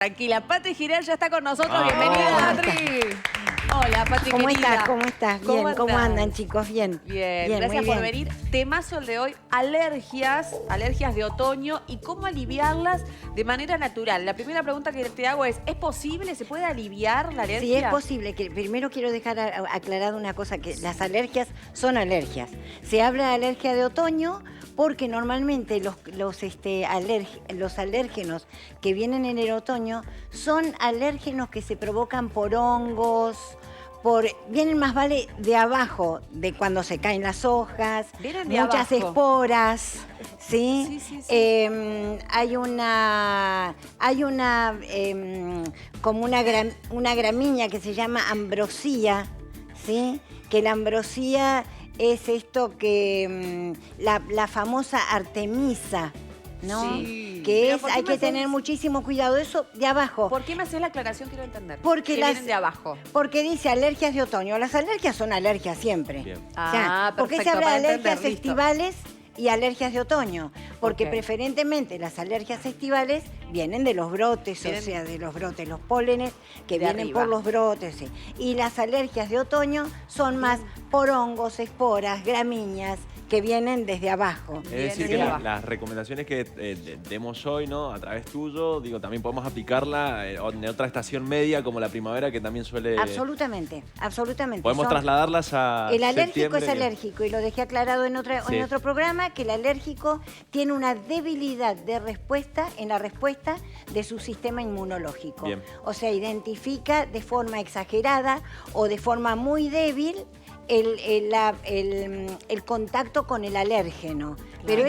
Tranquila, Pati Giral ya está con nosotros. Ah, Bienvenida, hola. Patri. Hola, Pati, ¿Cómo querida. estás? ¿Cómo estás? Bien, ¿cómo andás? andan, chicos? Bien. Bien, muy gracias por bien. venir. Temazo el de hoy, alergias de otoño y cómo aliviarlas de manera natural. La primera pregunta que te hago es posible? ¿Se puede aliviar la alergia? Sí, es posible. Primero quiero dejar aclarado una cosa, que las alergias son alergias. Se habla de alergia de otoño porque normalmente los alérgenos que vienen en el otoño son alérgenos que se provocan por hongos, vienen más vale de abajo, de cuando se caen las hojas, Vienen de muchas abajo. esporas, ¿sí? Sí. Hay como una gramínea que se llama ambrosía, ¿sí? Que la ambrosía es esto que la famosa artemisa, ¿no? Sí. Que Pero es, ¿por qué hay me que haces- tener muchísimo cuidado. Eso de abajo. ¿Por qué me haces la aclaración? Quiero entender. Porque que vienen de abajo. Porque dice alergias de otoño. Las alergias son alergias siempre. Bien. ¿Por qué se Perfecto, habla de para alergias entender, listo. estivales y alergias de otoño? Porque Ok. preferentemente las alergias estivales vienen de los brotes, Vienen o sea, de los brotes, los pólenes que de vienen arriba. por los brotes. Sí. Y las alergias de otoño son más por hongos, esporas, gramíneas, que vienen desde abajo. Es decir, Viene que de abajo. las recomendaciones que demos hoy, ¿no? A través tuyo, digo, también podemos aplicarla en otra estación media como la primavera, que también suele... Absolutamente, absolutamente. Podemos Son- trasladarlas a El alérgico septiembre. es alérgico, y lo dejé aclarado en Sí. otro programa, que el alérgico tiene una debilidad de respuesta en la respuesta de su sistema inmunológico. Bien. O sea, identifica de forma exagerada o de forma muy débil el contacto con el alérgeno. Pero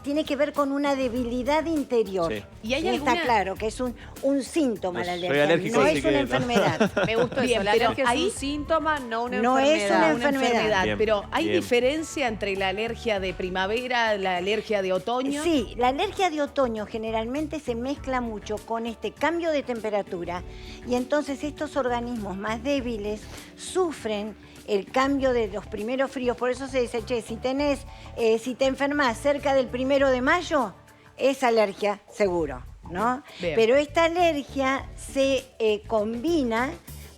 tiene que ver con una debilidad interior. Sí. ¿Y hay Sí, alguna- Está claro que es un síntoma No, la soy alergia, alérgico, no así es una que no. enfermedad. Me gustó Bien, eso. La pero alergia es ahí- un síntoma, no una No es enfermedad. una Una enfermedad. Bien, Pero ¿hay bien. diferencia entre la alergia de primavera, la alergia de otoño? Sí, la alergia de otoño generalmente se mezcla mucho con este cambio de temperatura, y entonces estos organismos más débiles sufren el cambio de los primeros fríos. Por eso se dice, che, si te enfermas cerca del 1 de mayo, es alergia seguro, ¿no? Bien. Pero esta alergia se combina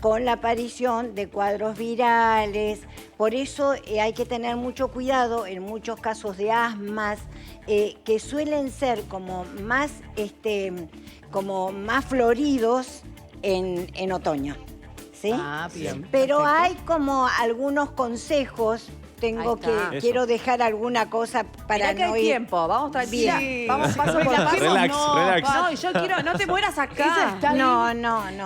con la aparición de cuadros virales. Por eso hay que tener mucho cuidado en muchos casos de asmas, que suelen ser como más floridos en otoño, ¿sí? Ah, bien. Pero perfecto. hay como algunos consejos. Ahí está. Eso. Quiero dejar alguna cosa para Mirá que no hay ir. tiempo, vamos tranquila. Sí. Vamos paso por Relajemos, paso. Relax, no, relax. No, y yo quiero, no te mueras Esa acá. está bien.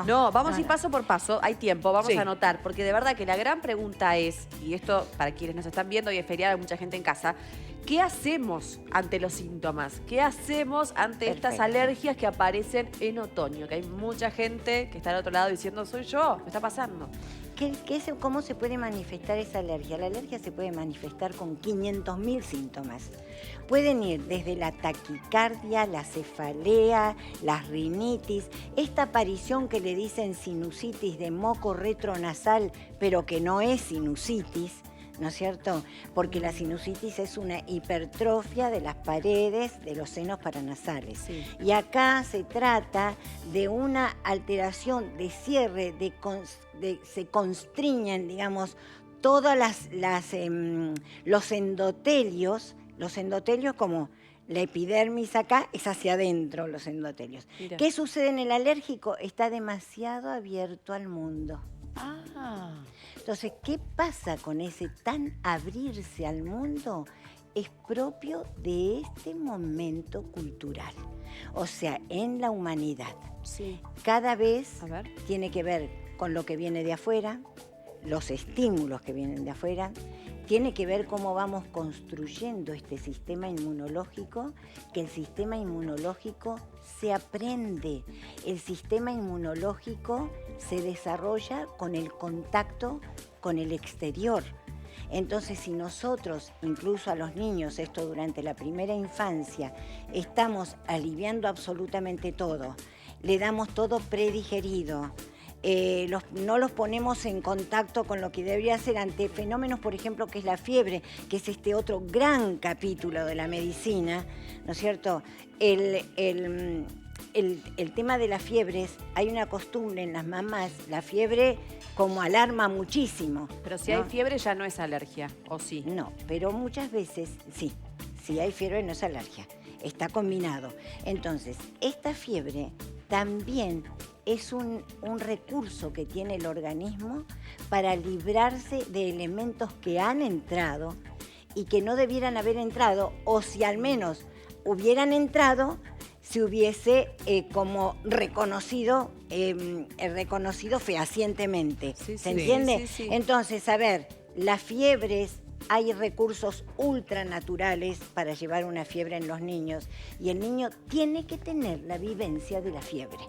No. Vamos a ir paso por paso, hay tiempo, vamos Sí. a anotar, porque de verdad que la gran pregunta es, y esto para quienes nos están viendo y es feriado, hay mucha gente en casa, ¿qué hacemos ante los síntomas? ¿Qué hacemos ante estas Perfecto. alergias que aparecen en otoño? Que hay mucha gente que está al otro lado diciendo, soy yo, me está pasando. ¿Cómo se puede manifestar esa alergia? La alergia se puede manifestar con 500.000 síntomas. Pueden ir desde la taquicardia, la cefalea, la rinitis, esta aparición que le dicen sinusitis de moco retronasal, pero que no es sinusitis, ¿no es cierto? Porque la sinusitis es una hipertrofia de las paredes de los senos paranasales. Sí. Y acá se trata de una alteración de cierre, se constriñen, digamos, todos los endotelios como la epidermis acá, es hacia adentro los endotelios. Mira. ¿Qué sucede en el alérgico? Está demasiado abierto al mundo. Ah, Entonces, ¿qué pasa con ese tan abrirse al mundo? Es propio de este momento cultural. O sea, en la humanidad, Sí. cada vez A ver. tiene que ver con lo que viene de afuera, los estímulos que vienen de afuera, tiene que ver cómo vamos construyendo este sistema inmunológico, que el sistema inmunológico se aprende, el sistema inmunológico se desarrolla con el contacto con el exterior. Entonces, si nosotros, incluso a los niños, esto durante la primera infancia, estamos aliviando absolutamente todo, le damos todo predigerido, no los ponemos en contacto con lo que debería ser ante fenómenos, por ejemplo, que es la fiebre, que es este otro gran capítulo de la medicina, ¿no es cierto? el tema de las fiebres, hay una costumbre en las mamás, la fiebre como alarma muchísimo. Pero si ¿no? hay fiebre ya no es alergia, ¿o sí? No, pero muchas veces sí. Si hay fiebre no es alergia, está combinado. Entonces, esta fiebre también es un recurso que tiene el organismo para librarse de elementos que han entrado y que no debieran haber entrado, o si al menos hubieran entrado, se hubiese como reconocido fehacientemente. Sí, ¿Se sí. entiende? Sí, sí, sí. Entonces, a ver, las fiebres, hay recursos ultranaturales para llevar una fiebre en los niños y el niño tiene que tener la vivencia de la fiebre.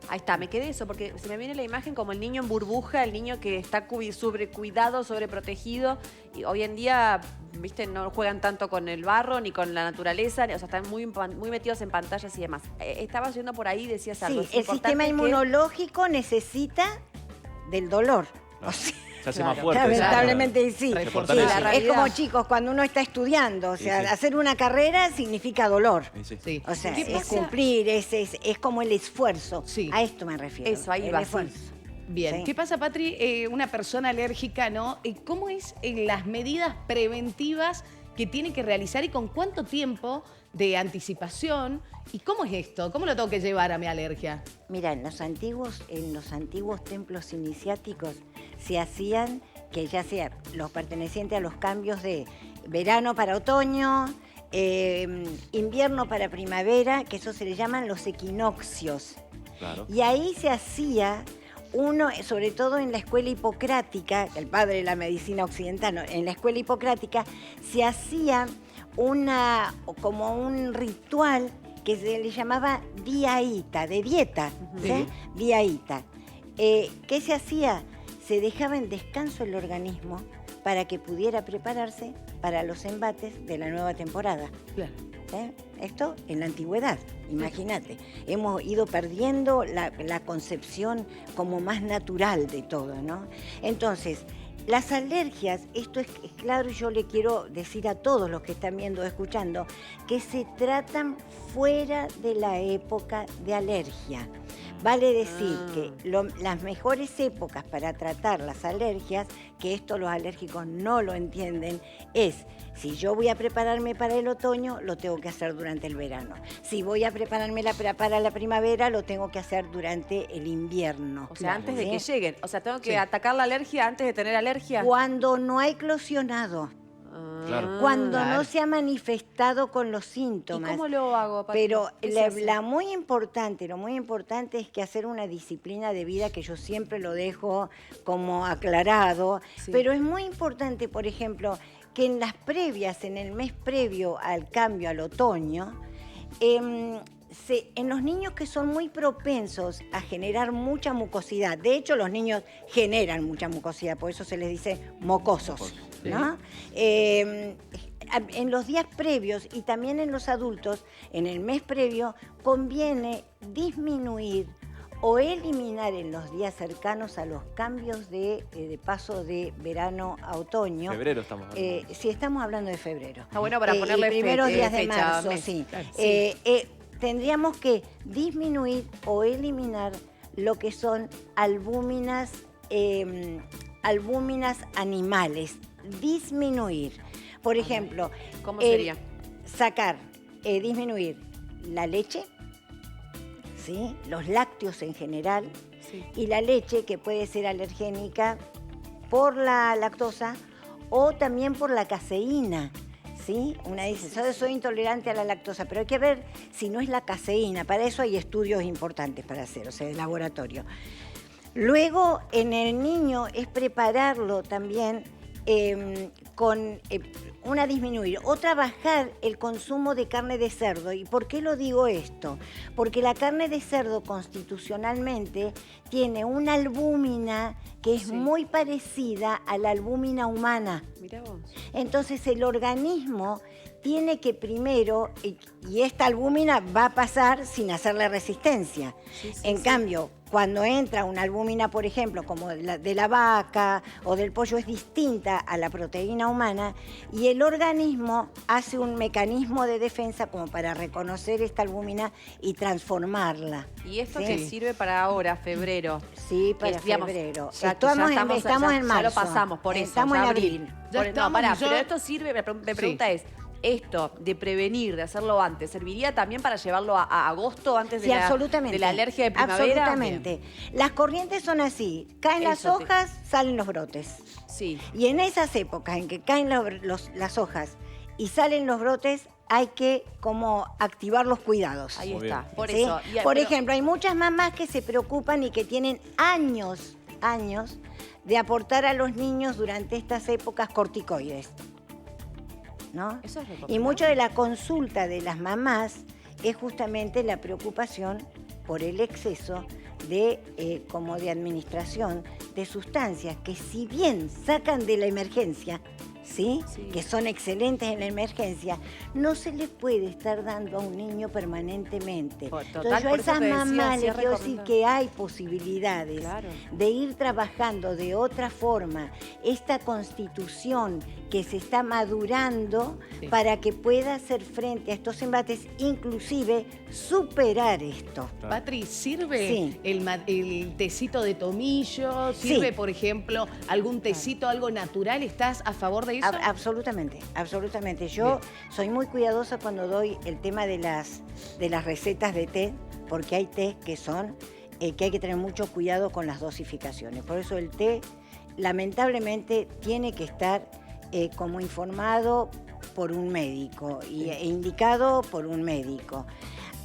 Ahí está, me quedé eso, porque se me viene la imagen como el niño en burbuja, el niño que está sobrecuidado, sobreprotegido. Y hoy en día, viste, no juegan tanto con el barro ni con la naturaleza, o sea, están muy metidos en pantallas y demás. Estabas yendo por ahí y decías algo. Sí, Es el importante sistema que- inmunológico necesita del dolor. O sea, Se hace Claro. más fuerte. lamentablemente sí. Reforzar Sí, eso. La es como realidad. chicos, cuando uno está estudiando, o Sí, sea, sí. hacer una carrera significa dolor. Sí. Sí. O sea, ¿Qué es pasa? cumplir, es como el esfuerzo. Sí. A esto me refiero. Eso, ahí el va, sí. esfuerzo. Bien, Sí. ¿qué pasa, Patri? Una persona alérgica, ¿no? ¿Cómo es las medidas preventivas que tiene que realizar y con cuánto tiempo de anticipación? ¿Y cómo es esto? ¿Cómo lo tengo que llevar a mi alergia? Mira, en los antiguos templos iniciáticos se hacían, que ya sea los pertenecientes a los cambios de verano para otoño, invierno para primavera, que eso se le llaman los equinoccios. Claro. Y ahí se hacía uno, sobre todo en la escuela hipocrática, el padre de la medicina occidental, ¿no? En la escuela hipocrática se hacía como un ritual que se le llamaba diaíta, de dieta, ¿sí? Sí. Diaíta. ¿Qué se hacía? Se dejaba en descanso el organismo para que pudiera prepararse para los embates de la nueva temporada. Claro. Esto en la antigüedad, imagínate. Hemos ido perdiendo la concepción como más natural de todo, ¿no? Entonces, las alergias, esto es claro, y yo le quiero decir a todos los que están viendo o escuchando, que se tratan fuera de la época de alergia. Vale decir que las mejores épocas para tratar las alergias, que esto los alérgicos no lo entienden, es si yo voy a prepararme para el otoño, lo tengo que hacer durante el verano. Si voy a prepararme para la primavera, lo tengo que hacer durante el invierno. O sea, antes de ¿Sí? que lleguen. O sea, tengo que Sí. atacar la alergia antes de tener alergia. Cuando no hay eclosionado, Claro. cuando claro. no se ha manifestado con los ¿Y síntomas. cómo lo hago, Pati? Pero ¿Qué se hace? lo muy importante es que hacer una disciplina de vida, que yo siempre lo dejo como aclarado, Sí. pero es muy importante, por ejemplo, que en las previas, en el mes previo al cambio al otoño, en los niños que son muy propensos a generar mucha mucosidad, de hecho los niños generan mucha mucosidad, por eso se les dice mocosos, ¿no? En los días previos y también en los adultos, en el mes previo, conviene disminuir o eliminar en los días cercanos a los cambios de paso de verano a otoño. Febrero estamos hablando. Sí, estamos hablando de febrero. Está bueno para ponerle y primeros días de fecha, marzo, mes. sí. Claro. Tendríamos que disminuir o eliminar lo que son albúminas animales. Disminuir. Por ejemplo, ¿Cómo sería? disminuir la leche, ¿sí? Los lácteos en general, Sí. y la leche que puede ser alergénica por la lactosa o también por la caseína. ¿Sí? Una dice, soy intolerante a la lactosa, pero hay que ver si no es la caseína. Para eso hay estudios importantes para hacer, o sea, de laboratorio. Luego, en el niño es prepararlo también con disminuir, otra bajar el consumo de carne de cerdo. ¿Y por qué lo digo esto? Porque la carne de cerdo constitucionalmente tiene una albúmina que es Sí. muy parecida a la albúmina humana. Mirá vos. Entonces el organismo tiene que primero, y esta albúmina va a pasar sin hacerle resistencia. En cambio, cuando entra una albúmina, por ejemplo, como de la vaca o del pollo, es distinta a la proteína humana y el organismo hace un mecanismo de defensa como para reconocer esta albúmina y transformarla. ¿Y esto qué sirve para ahora, febrero? Sí, para Digamos, febrero. ya Estamos en marzo. Ya lo pasamos, por eso. Estamos ya en abril. Ya No, estamos, pará, yo- pero esto sirve, mi pregunta es, esto de prevenir, de hacerlo antes, ¿serviría también para llevarlo a agosto antes de, Sí, absolutamente. de la alergia de primavera? Absolutamente. Las corrientes son así. Caen las Eso hojas, salen los brotes. Sí. Y en esas épocas en que caen las hojas y salen los brotes, hay que como activar los cuidados. Ahí Muy está. bien. Por ¿Sí? eso. Por pero- ejemplo, hay muchas mamás que se preocupan y que tienen años de aportar a los niños durante estas épocas corticoides, ¿no? Eso es recomendable. Y mucho de la consulta de las mamás es justamente la preocupación por el exceso de como de administración de sustancias que, si bien sacan de la emergencia, ¿sí? Sí. Que son excelentes en la emergencia, no se les puede estar dando a un niño permanentemente. Total, Entonces yo a por eso esas te decía, mamás sí les es quiero decir recomendable. que hay posibilidades Claro. de ir trabajando de otra forma esta constitución que se está madurando Sí. para que pueda hacer frente a estos embates, inclusive superar esto. Patri, ¿sirve Sí. el tecito de tomillo? Sí. ¿Sirve, por ejemplo, algún tecito, algo natural? ¿Estás a favor de eso? Absolutamente, absolutamente. Yo soy muy cuidadosa cuando doy el tema de las recetas de té, porque hay té que son que hay que tener mucho cuidado con las dosificaciones. Por eso el té, lamentablemente, tiene que estar como informado por un médico e indicado por un médico.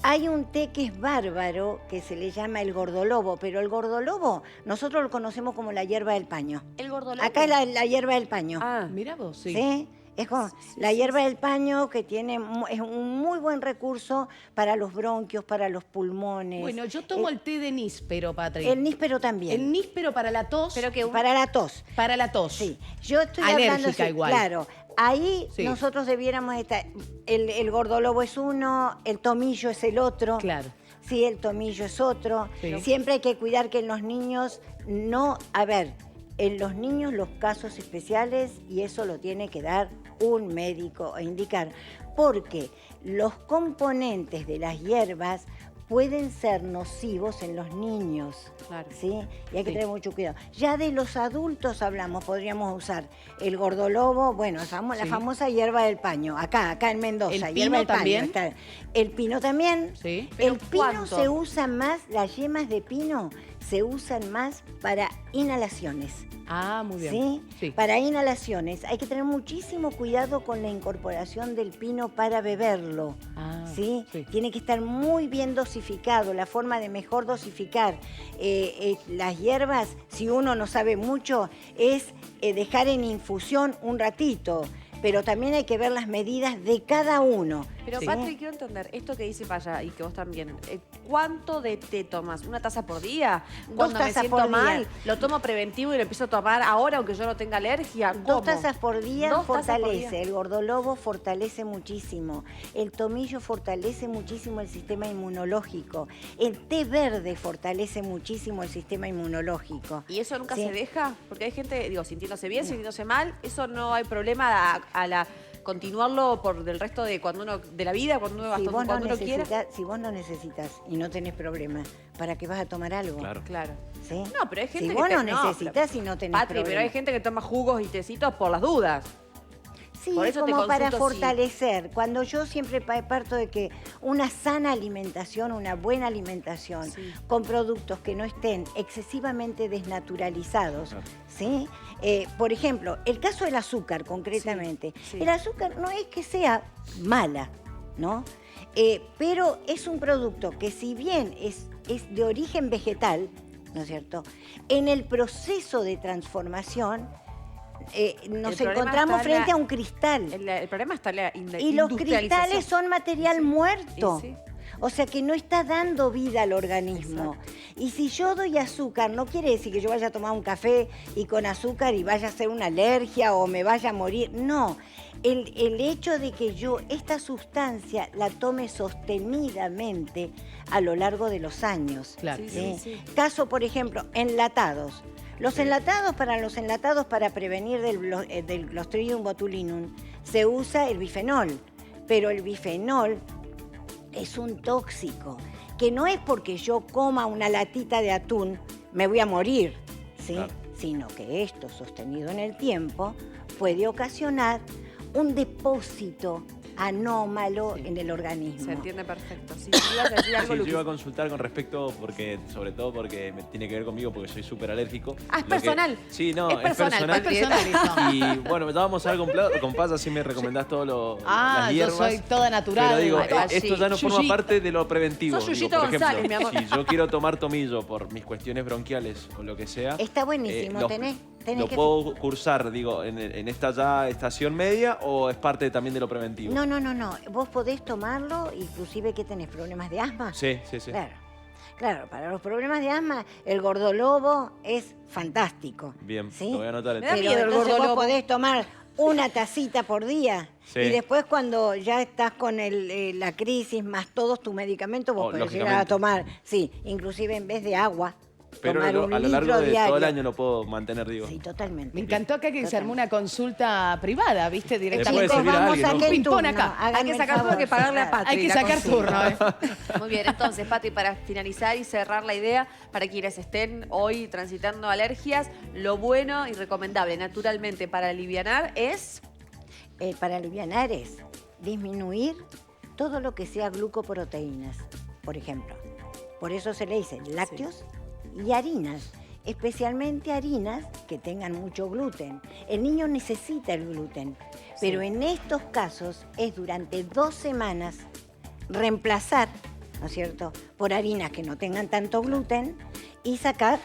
Hay un té que es bárbaro, que se le llama el gordolobo, pero el gordolobo nosotros lo conocemos como la hierba del paño. El gordolobo. Acá es la hierba del paño. Ah, Mirá vos, sí. ¿Sí? Es como la hierba del paño, que es un muy buen recurso para los bronquios, para los pulmones. Bueno, yo tomo el té de níspero, Patri. El níspero también. El níspero para la tos. pero que Para la tos. Para la tos. Sí. Yo estoy Alérgica hablando así, igual. claro. Ahí Sí. nosotros debiéramos estar. El gordolobo es uno, el tomillo es el otro. Claro. Sí, el tomillo es otro. Sí. Siempre hay que cuidar que en los niños no. A ver, en los niños los casos especiales, y eso lo tiene que dar un médico a indicar, porque los componentes de las hierbas pueden ser nocivos en los niños. Claro. ¿Sí? Y hay que Sí. tener mucho cuidado. Ya de los adultos hablamos, podríamos usar el gordolobo, bueno, la Sí. famosa hierba del paño, acá en Mendoza. ¿El hierba pino del paño, también? está. El pino también. Sí. ¿Pero El pino cuánto? se usa más, las yemas de pino se usan más para inhalaciones. Ah, muy bien. ¿Sí? Sí. Para inhalaciones. Hay que tener muchísimo cuidado con la incorporación del pino para beberlo. Ah, ¿Sí? sí. Tiene que estar muy bien dosificado. La forma de mejor dosificar las hierbas, si uno no sabe mucho, es dejar en infusión un ratito. Pero también hay que ver las medidas de cada uno. Pero ¿sí? Patri, quiero entender, esto que dice Paya y que vos también, ¿cuánto de té tomas? ¿Una taza por día? Cuando me tazas siento por día. mal, ¿lo tomo preventivo y lo empiezo a tomar ahora aunque yo no tenga alergia? ¿Cómo? 2 tazas por día 2 tazas por fortalece. día. El gordolobo fortalece muchísimo. El tomillo fortalece muchísimo el sistema inmunológico. El té verde fortalece muchísimo el sistema inmunológico. ¿Y eso nunca Sí. se deja? Porque hay gente, digo, sintiéndose bien, sintiéndose mal, eso no hay problema a la continuarlo por del resto de cuando uno de la vida, cuando uno, Si vos, cuando uno quiera. si vos no necesitas y no tenés problema, ¿para qué vas a tomar algo? Claro. Claro. ¿Sí? No, pero hay gente si que vos no no, necesitas y no tenés Patri, problema. pero hay gente que toma jugos y tecitos por las dudas. Sí, Por es eso te como para consulto si- fortalecer. Cuando yo siempre parto de que una sana alimentación, una buena alimentación, Sí. con productos que no estén excesivamente desnaturalizados, Claro. ¿sí? Por ejemplo, el caso del azúcar concretamente. Sí. El azúcar no es que sea mala, ¿no? Pero es un producto que, si bien es de origen vegetal, ¿no es cierto? En el proceso de transformación nos El problema encontramos está en frente la- a un cristal. El problema está en la Y los industrialización. cristales son material muerto. Y sí. O sea que no está dando vida al organismo. Exacto. Y si yo doy azúcar, no quiere decir que yo vaya a tomar un café y con azúcar y vaya a hacer una alergia o me vaya a morir. No. el hecho de que yo esta sustancia la tome sostenidamente a lo largo de los años. Claro. ¿sí? Caso, por ejemplo, enlatados. Los enlatados, para prevenir del Clostridium botulinum, se usa el bifenol, pero el bifenol es un tóxico, que no es porque yo coma una latita de atún, me voy a morir, ¿sí? Claro. Sino que esto, sostenido en el tiempo, puede ocasionar un depósito anómalo en el organismo. Se entiende perfecto. Sí, ibas a decir algo, Sí, yo Luquis. iba a consultar con respecto, sobre todo porque me tiene que ver conmigo, porque soy súper alérgico. Ah, es Lo que- personal. Sí, no, Es personal, es Patri. Y bueno, vamos a ver con Paz, así me recomendás todo las yo hierbas. soy toda natural. Pero digo, Ay, esto ya no forma Yuyito. parte de lo preventivo. Sos Digo, Yuyito por ejemplo, González, mi amor. si yo quiero tomar tomillo por mis cuestiones bronquiales o lo que sea. Está buenísimo, lo- tenés ¿Lo que... puedo cursar, digo, en esta ya estación media o es parte también de lo preventivo? No. Vos podés tomarlo, inclusive que tenés problemas de asma. Sí. Claro, para los problemas de asma, el gordolobo es fantástico. Bien, ¿sí? lo voy a anotar. Me da Pero miedo el entonces vos gordolobo. podés tomar una tacita por día Sí. y después cuando ya estás con la crisis más todos tus medicamentos, vos podés llegar a lógicamente. tomar, sí, inclusive en vez de agua, Pero tomar un a lo largo litro de diario. todo el año lo puedo mantener, digo. Sí, totalmente. Me encantó acá que se armó una consulta privada, ¿viste? puede Directamente. servir a vamos alguien, a ¿no? aquel Ping-pong turno, acá. Hay háganme que el sacar todo, hay que favor, pagarle a claro. Patri. Hay que la sacar consulta. turno, ¿eh? Muy bien, entonces, Patri, para finalizar y cerrar la idea, para quienes estén hoy transitando alergias, lo bueno y recomendable naturalmente para alivianar es... Para alivianar es disminuir todo lo que sea glucoproteínas, por ejemplo. Por eso se le dice lácteos y harinas, especialmente harinas que tengan mucho gluten. El niño necesita el gluten, pero en estos casos es durante 2 semanas reemplazar, ¿no es cierto?, por harinas que no tengan tanto gluten y sacar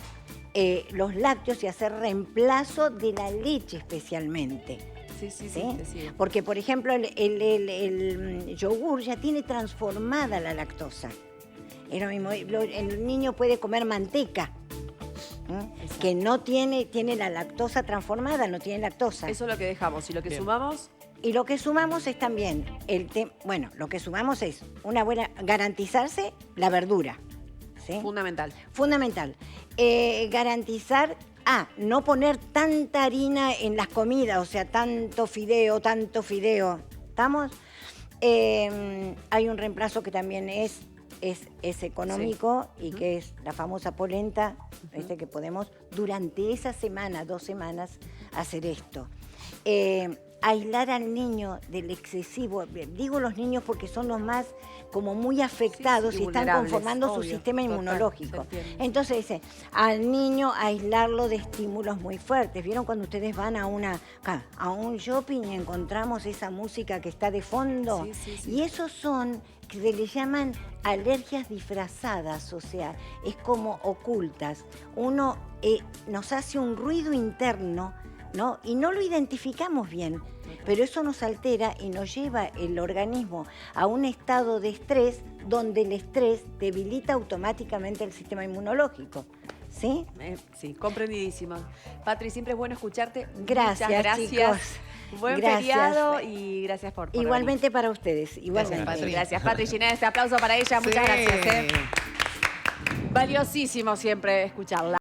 los lácteos y hacer reemplazo de la leche especialmente. Sí, ¿sí? te sigo. Porque, por ejemplo, el yogur ya tiene transformada la lactosa. Es lo mismo, el niño puede comer manteca, que no tiene la lactosa transformada, no tiene lactosa. Eso es lo que dejamos. Y lo que Bien. sumamos, Y lo que sumamos es también, lo que sumamos es garantizarse la verdura. ¿sí? fundamental. Fundamental. Garantizar, no poner tanta harina en las comidas, o sea, tanto fideo. ¿Estamos? Hay un reemplazo que también es económico y que es la famosa polenta, que podemos durante esa semana, 2 semanas, hacer esto. Aislar al niño del excesivo, digo los niños porque son los más como muy afectados Sí, y están vulnerables, conformando su obvio, sistema total, inmunológico. se entiende. Entonces dice, al niño aislarlo de estímulos muy fuertes. ¿Vieron cuando ustedes van a un shopping y encontramos esa música que está de fondo? Sí. Y esos son, que se le llaman alergias disfrazadas, o sea, es como ocultas. Uno nos hace un ruido interno, ¿no? Y no lo identificamos bien, pero eso nos altera y nos lleva el organismo a un estado de estrés donde el estrés debilita automáticamente el sistema inmunológico. ¿Sí? Sí, comprendidísimo. Patri, siempre es bueno escucharte. Gracias, Muchas gracias. chicos. Buen Gracias. feriado y gracias por Igualmente para ustedes, venir. igualmente. Patri. Gracias, Patri Ginés. Este aplauso para ella. Muchas Sí. gracias. Valiosísimo siempre escucharla.